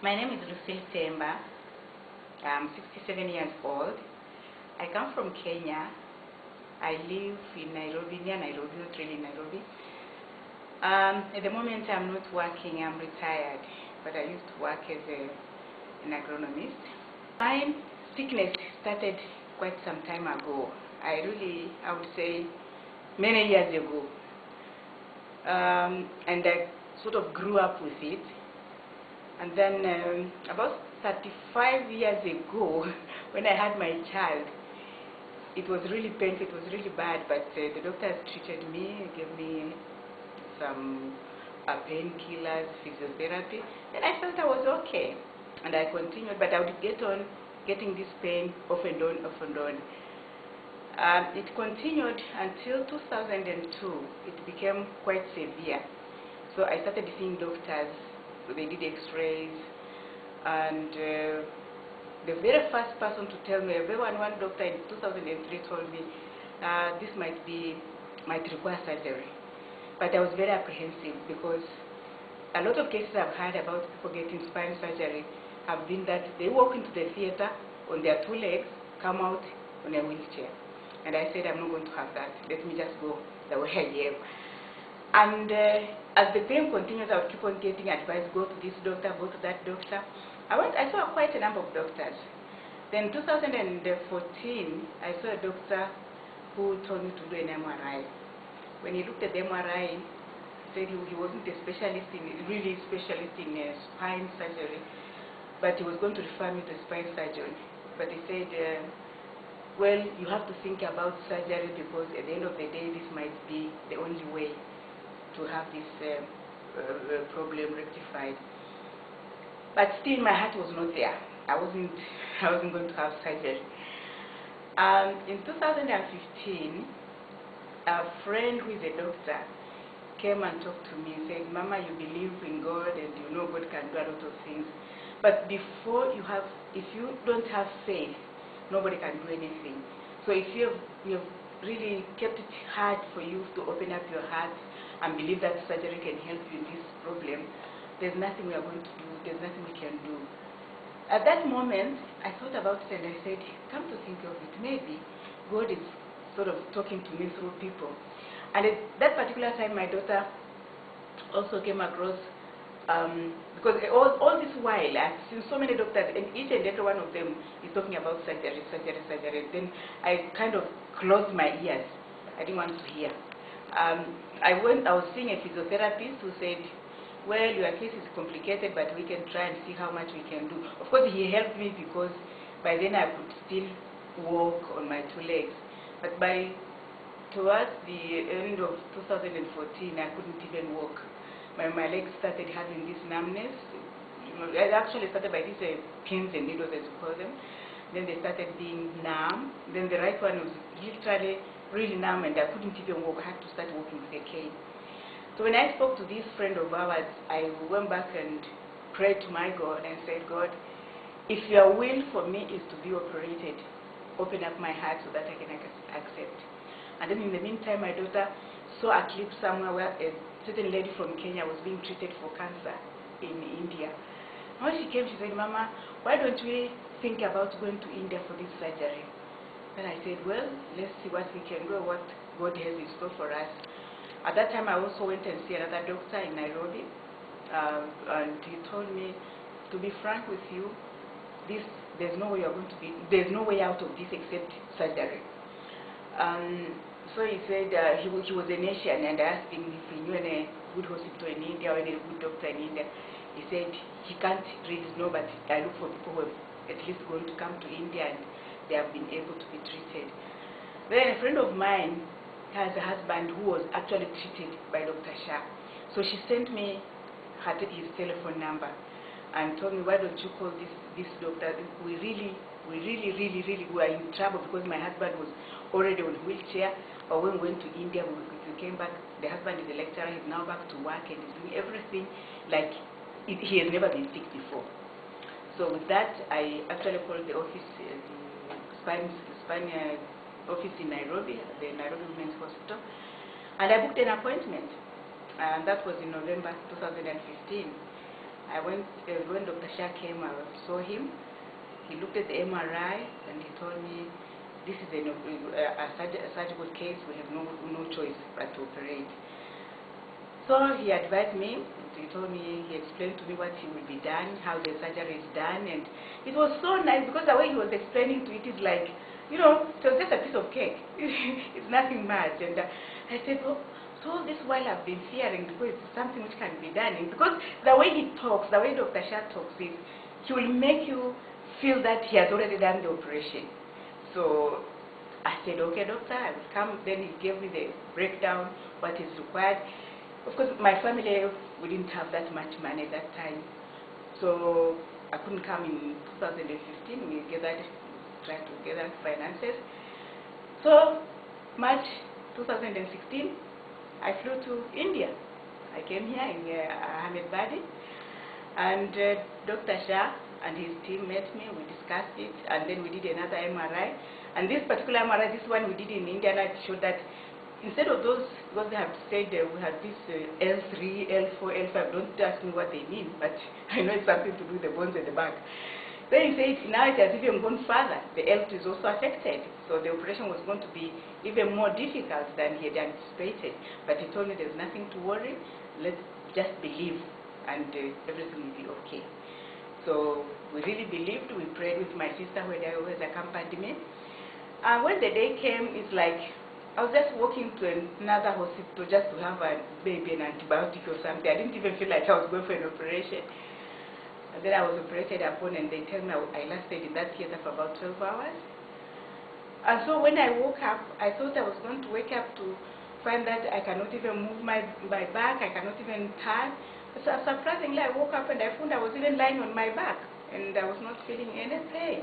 My name is Lucille Temba. I'm 67 years old. I come from Kenya. I live in Nairobi, near Nairobi, not really Nairobi. At the moment I'm not working, I'm retired, but I used to work as an agronomist. My sickness started quite some time ago. I would say many years ago. And I sort of grew up with it. And then about 35 years ago, when I had my child, it was really painful, it was really bad, but the doctors treated me, gave me some painkillers, physiotherapy, and I felt I was okay. And I continued, but I would get on getting this pain off and on, off and on. It continued until 2002. It became quite severe. So I started seeing doctors. They did x-rays, and the very first person to tell me, one doctor in 2003 told me this might require surgery. But I was very apprehensive because a lot of cases I've heard about people getting spine surgery have been that they walk into the theater on their two legs, come out on a wheelchair. And I said, I'm not going to have that. Let me just go the way I am. And as the pain continues, I would keep on getting advice, go to this doctor, go to that doctor. I saw quite a number of doctors. Then in 2014, I saw a doctor who told me to do an MRI. When he looked at the MRI, he said he wasn't a specialist in spine surgery, but he was going to refer me to a spine surgeon. But he said, well, you have to think about surgery because at the end of the day, this might be the only way to have this problem rectified. But still, my heart was not there. I wasn't going to have surgery. In 2015, a friend who is a doctor came and talked to me and said, Mama, you believe in God and you know God can do a lot of things. But if you don't have faith, nobody can do anything. So if you have really kept it hard for you to open up your heart and believe that surgery can help you in this problem, there's nothing we are going to do, there's nothing we can do. At that moment, I thought about it and I said, come to think of it, maybe God is sort of talking to me through people. And at that particular time, my daughter also came across, because all this while, I've seen so many doctors, and each and every one of them is talking about surgery, surgery, surgery. Then I kind of closed my ears. I didn't want to hear. I was seeing a physiotherapist who said, well, your case is complicated, but we can try and see how much we can do. Of course, he helped me because by then I could still walk on my two legs. But towards the end of 2014, I couldn't even walk. My legs started having this numbness. It actually started by these pins and needles, as you call them. Then they started being numb. Then the right one was literally really numb, and I couldn't even walk. I had to start walking with a cane. So when I spoke to this friend of ours, I went back and prayed to my God and said, God, if your will for me is to be operated, open up my heart so that I can accept. And then in the meantime, my daughter saw a clip somewhere where a certain lady from Kenya was being treated for cancer in India. And when she came, she said, Mama, why don't we think about going to India for this surgery? Then I said, well, let's see what we can do, what God has in store for us. At that time, I also went and see another doctor in Nairobi, and he told me, to be frank with you, there's no way out of this except surgery. So he said he was an Asian, and I asked him if he knew any good hospital in India or any good doctor in India. He said he can't really know, but I look for people who have at least going to come to India and they have been able to be treated. Then a friend of mine has a husband who was actually treated by Dr. Shah. So she sent me his telephone number and told me, why don't you call this doctor? We were in trouble because my husband was already on a wheelchair. But when we went to India, we came back. The husband is a lecturer. He's now back to work and he's doing everything like he has never been sick before. So with that, I actually called the office, the spine office in Nairobi, the Nairobi Women's Hospital, and I booked an appointment. And that was in November 2015. when Dr. Shah came, I saw him. He looked at the MRI and he told me, this is a surgical case, we have no choice but to operate. So he advised me, he told me, he explained to me what will be done, how the surgery is done, and it was so nice because the way he was explaining to it is like, you know, it was just a piece of cake. It's nothing much. And I said, oh, so all this while I've been fearing because it's something which can be done. And because the way he talks, the way Dr. Shah talks is, he will make you feel that he has already done the operation. So I said, okay, doctor, I will come. Then he gave me the breakdown, what is required. Of course, my family, we didn't have that much money at that time. So I couldn't come in 2015. We tried to gather finances. So March 2016, I flew to India. I came here in Ahmedabad, and Dr. Shah and his team met me. We discussed it, and then we did another MRI. And this particular MRI, this one we did in India, and it showed that instead of those, because they have said we had this L3, L4, L5, don't ask me what they mean, but I know it's something to do with the bones at the back. Then he said, now it has even gone further. The L2 is also affected. So the operation was going to be even more difficult than he had anticipated. But he told me there's nothing to worry. Let's just believe and everything will be okay. So we really believed. We prayed with my sister who had always accompanied me. When the day came, it's like I was just walking to another hospital just to have a baby, an antibiotic or something. I didn't even feel like I was going for an operation. And then I was operated upon, and they tell me I lasted in that theater for about 12 hours. And so when I woke up, I thought I was going to wake up to find that I cannot even move my back, I cannot even turn. So surprisingly, I woke up and I found I was even lying on my back, and I was not feeling any pain.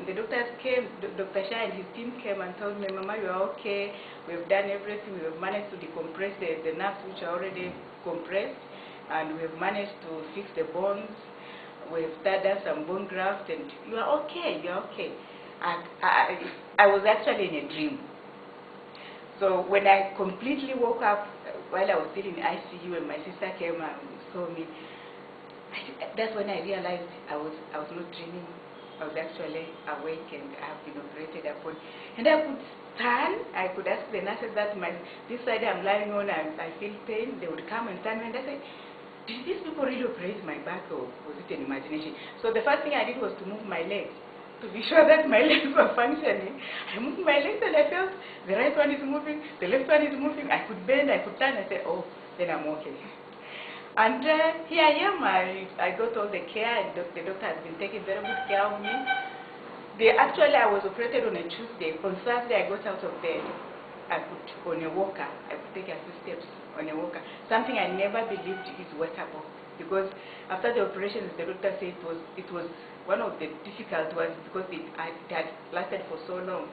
And the doctors came, Dr. Shah and his team came and told me, Mama, you are okay, we've done everything, we have managed to decompress the nerves which are already compressed, and we have managed to fix the bones. We've done some bone graft, and you are okay, you are okay. I was actually in a dream. So when I completely woke up, while I was still in ICU, and my sister came and saw me, that's when I realized I was not dreaming. I was actually awake, and I have been operated upon. And I could stand. I could ask the nurses that this side I'm lying on, I feel pain. They would come and turn me, and I said, did these people really operate my back, or was it an imagination? So the first thing I did was to move my legs, to be sure that my legs were functioning. I moved my legs and I felt the right one is moving, the left one is moving. I could bend, I could turn. I said, oh, then I'm okay. And here I am. I got all the care, and the doctor has been taking very good care of me. Actually, I was operated on a Tuesday. On Thursday, I got out of bed. I could, on a walker, I could take a few steps on a walker. Something I never believed is workable. Because after the operation, the doctor said it was one of the difficult ones because it had lasted for so long.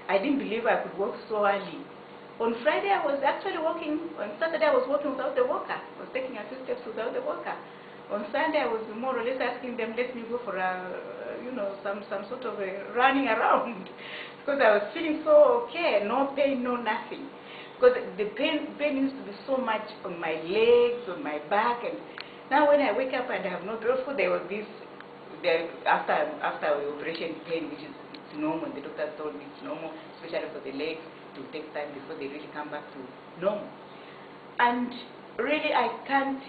I didn't believe I could walk so early. On Friday, I was actually walking. On Saturday, I was walking without the walker. I was taking a few steps without the walker. On Sunday, I was more or less asking them, let me go for some sort of a running around. Because I was feeling so okay, no pain, no nothing. Because the pain used to be so much on my legs, on my back, and now when I wake up and I have no pain, also there was this, after the operation pain, which is normal. The doctor told me it's normal, especially for the legs. It will take time before they really come back to normal. And really, I can't,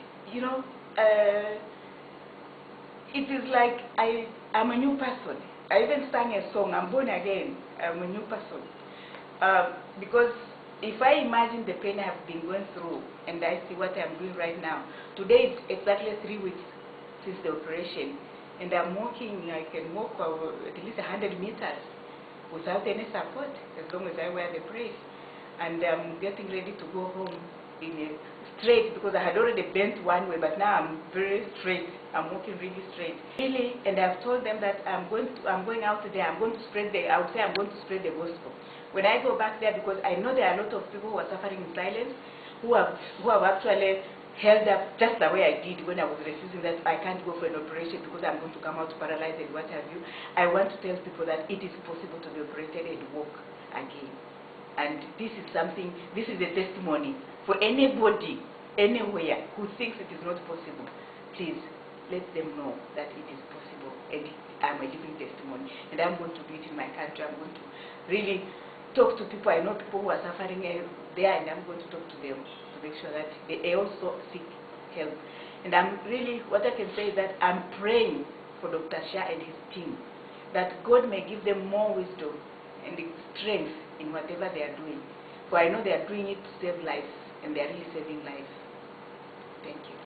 it is like I'm a new person. I even sang a song, I'm born again, I'm a new person. Because if I imagine the pain I have been going through and I see what I'm doing right now, today is exactly 3 weeks since the operation, and I'm walking, I can walk at least 100 meters without any support, as long as I wear the brace. And I'm getting ready to go home in a straight, because I had already bent one way, but now I'm very straight. I'm walking really straight. Really, and I've told them that I'm going out there, I'm going to spread I would say I'm going to spread the gospel. When I go back there, because I know there are a lot of people who are suffering in silence, who have actually held up just the way I did when I was refusing that I can't go for an operation because I'm going to come out paralyzed and what have you. I want to tell people that it is possible to be operated and walk again. And this is something, this is a testimony for anybody, anywhere, who thinks it is not possible. Please, let them know that it is possible, and I'm a living testimony, and I'm going to do it in my country. I'm going to really talk to people. I know people who are suffering there, and I'm going to talk to them to make sure that they also seek help. And I'm really, what I can say is that I'm praying for Dr. Shah and his team, that God may give them more wisdom and strength in whatever they are doing. For I know they are doing it to save lives, and they are really saving lives. Thank you.